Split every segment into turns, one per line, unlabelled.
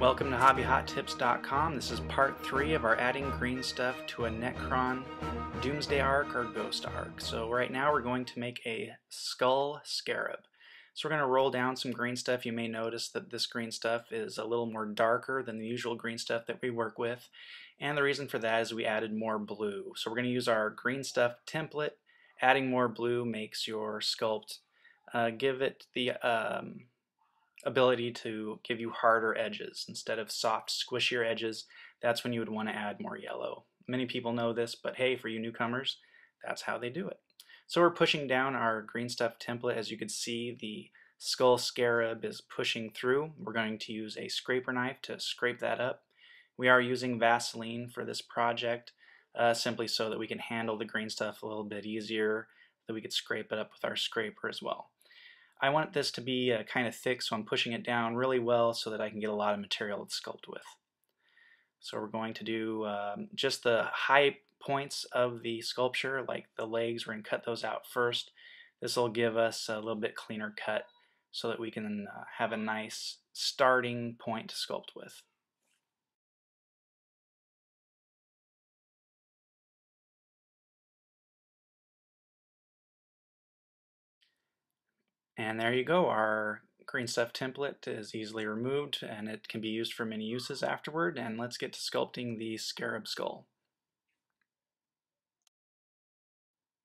Welcome to hobbyhottips.com. This is part 3 of our adding green stuff to a Necron Doomsday arc or Ghost arc. So right now we're going to make a skull scarab. So we're going to roll down some green stuff. You may notice that this green stuff is a little more darker than the usual green stuff that we work with. And the reason for that is we added more blue. So we're going to use our green stuff template. Adding more blue makes your sculpt give it the ability to give you harder edges instead of soft, squishier edges. That's when you would want to add more yellow. Many people know this, but hey, for you newcomers, that's how they do it. So we're pushing down our green stuff template. As you can see, the skull scarab is pushing through. We're going to use a scraper knife to scrape that up. We are using Vaseline for this project, simply so that we can handle the green stuff a little bit easier, that we could scrape it up with our scraper as well. I want this to be kind of thick, so I'm pushing it down really well so that I can get a lot of material to sculpt with. So we're going to do just the high points of the sculpture, like the legs. We're going to cut those out first. This will give us a little bit cleaner cut so that we can have a nice starting point to sculpt with. And there you go. Our green stuff template is easily removed and it can be used for many uses afterward. And let's get to sculpting the scarab skull.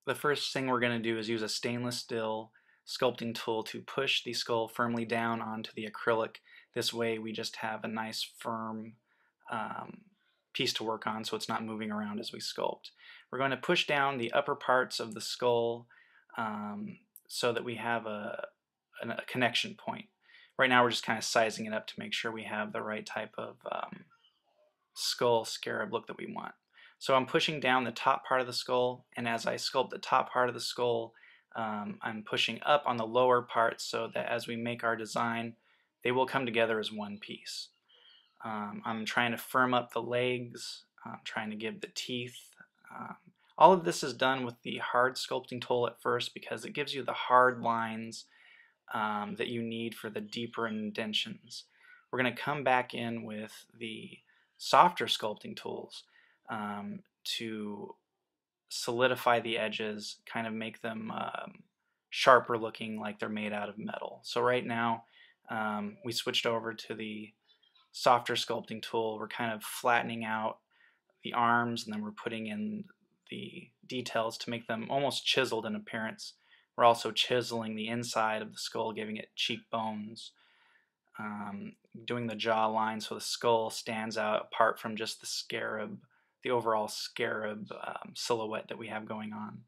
The first thing we're going to do is use a stainless steel sculpting tool to push the skull firmly down onto the acrylic. This way we just have a nice firm piece to work on so it's not moving around as we sculpt. We're going to push down the upper parts of the skull so that we have a connection point. Right now we're just kind of sizing it up to make sure we have the right type of skull scarab look that we want. So I'm pushing down the top part of the skull, and as I sculpt the top part of the skull, I'm pushing up on the lower parts so that as we make our design, they will come together as one piece. I'm trying to firm up the legs, trying to give the teeth. All of this is done with the hard sculpting tool at first because it gives you the hard lines that you need for the deeper indentions. We're going to come back in with the softer sculpting tools to solidify the edges, kind of make them sharper looking, like they're made out of metal. So right now we switched over to the softer sculpting tool. We're kind of flattening out the arms, and then we're putting in the details to make them almost chiseled in appearance. We're also chiseling the inside of the skull, giving it cheekbones, doing the jawline so the skull stands out apart from just the scarab, the overall scarab silhouette that we have going on.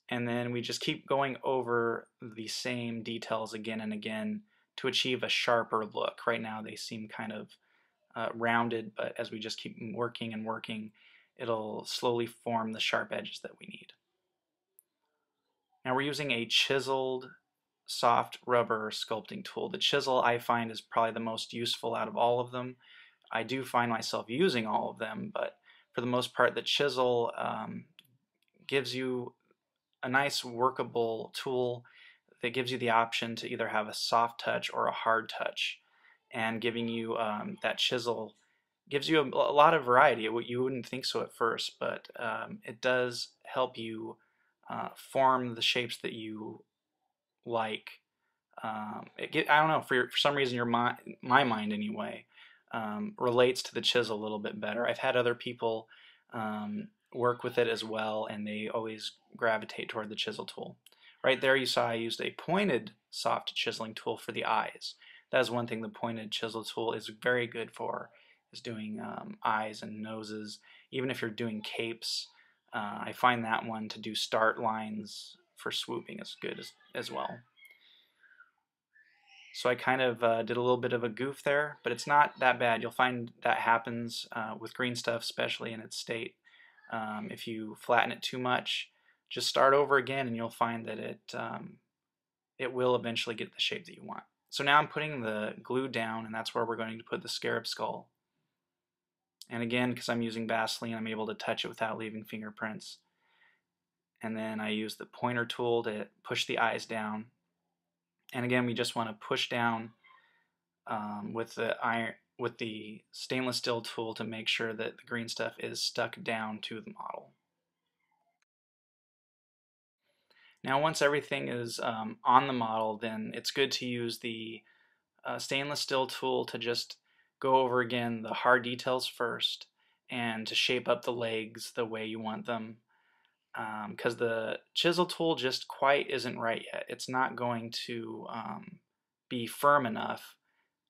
And then we just keep going over the same details again and again to achieve a sharper look. Right now they seem kind of rounded, but as we just keep working and working, it'll slowly form the sharp edges that we need. Now we're using a chiseled soft rubber sculpting tool. The chisel I find is probably the most useful out of all of them. I do find myself using all of them, but for the most part the chisel gives you a nice workable tool that gives you the option to either have a soft touch or a hard touch, and giving you that chisel gives you a lot of variety. You wouldn't think so at first, but it does help you form the shapes that you like. I don't know, for some reason my mind anyway relates to the chisel a little bit better. I've had other people work with it as well, and they always gravitate toward the chisel tool. Right there you saw I used a pointed soft chiseling tool for the eyes. That is one thing the pointed chisel tool is very good for, is doing eyes and noses. Even if you're doing capes, I find that one to do start lines for swooping is good as well. So I kind of did a little bit of a goof there, but it's not that bad. You'll find that happens with green stuff, especially in its state. If you flatten it too much, just start over again and you'll find that it will eventually get the shape that you want. So now I'm putting the glue down, and that's where we're going to put the scarab skull. And again, because I'm using Vaseline, I'm able to touch it without leaving fingerprints. And then I use the pointer tool to push the eyes down. And again, we just want to push down with the stainless steel tool to make sure that the green stuff is stuck down to the model. Now once everything is on the model, then it's good to use the stainless steel tool to just go over again the hard details first and to shape up the legs the way you want them, because the chisel tool just quite isn't right yet. It's not going to be firm enough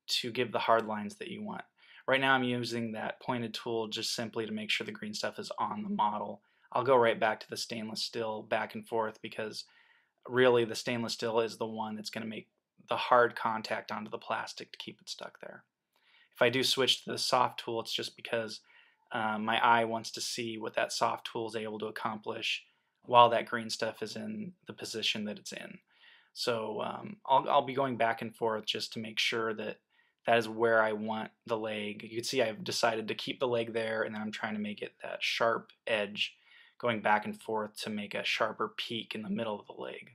to give the hard lines that you want. Right now I'm using that pointed tool just simply to make sure the green stuff is on the model. I'll go right back to the stainless steel back and forth because really the stainless steel is the one that's going to make the hard contact onto the plastic to keep it stuck there. If I do switch to the soft tool, it's just because my eye wants to see what that soft tool is able to accomplish while that green stuff is in the position that it's in. So I'll be going back and forth just to make sure that that is where I want the leg. You can see I've decided to keep the leg there, and then I'm trying to make it that sharp edge going back and forth to make a sharper peak in the middle of the leg.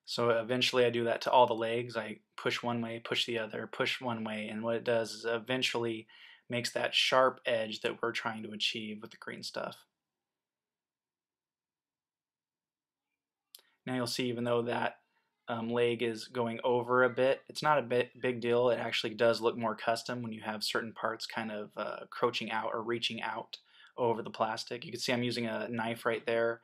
So eventually I do that to all the legs. I push one way, push the other, push one way, and what it does is eventually makes that sharp edge that we're trying to achieve with the green stuff. Now you'll see even though that leg is going over a bit, it's not a big deal. It actually does look more custom when you have certain parts kind of crouching out or reaching out over the plastic. You can see I'm using a knife right there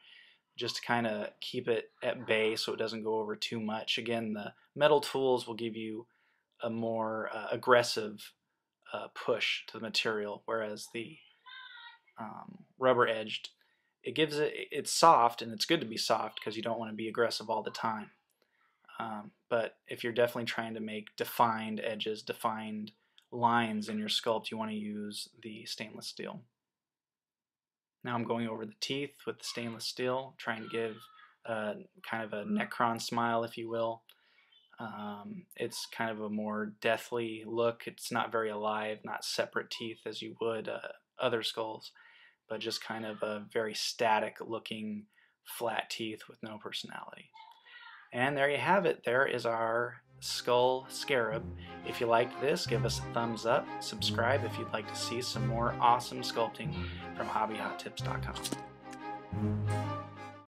just to kind of keep it at bay so it doesn't go over too much. Again, the metal tools will give you a more aggressive push to the material, whereas the rubber edged, it's soft, and it's good to be soft because you don't want to be aggressive all the time. But if you're definitely trying to make defined edges, defined lines in your sculpt, you want to use the stainless steel. Now I'm going over the teeth with the stainless steel, trying to give kind of a Necron smile, if you will. It's kind of a more deathly look. It's not very alive, not separate teeth as you would other skulls, but just kind of a very static looking flat teeth with no personality. And there you have it. There is our skull scarab. If you liked this, give us a thumbs up. Subscribe if you'd like to see some more awesome sculpting from hobbyhottips.com.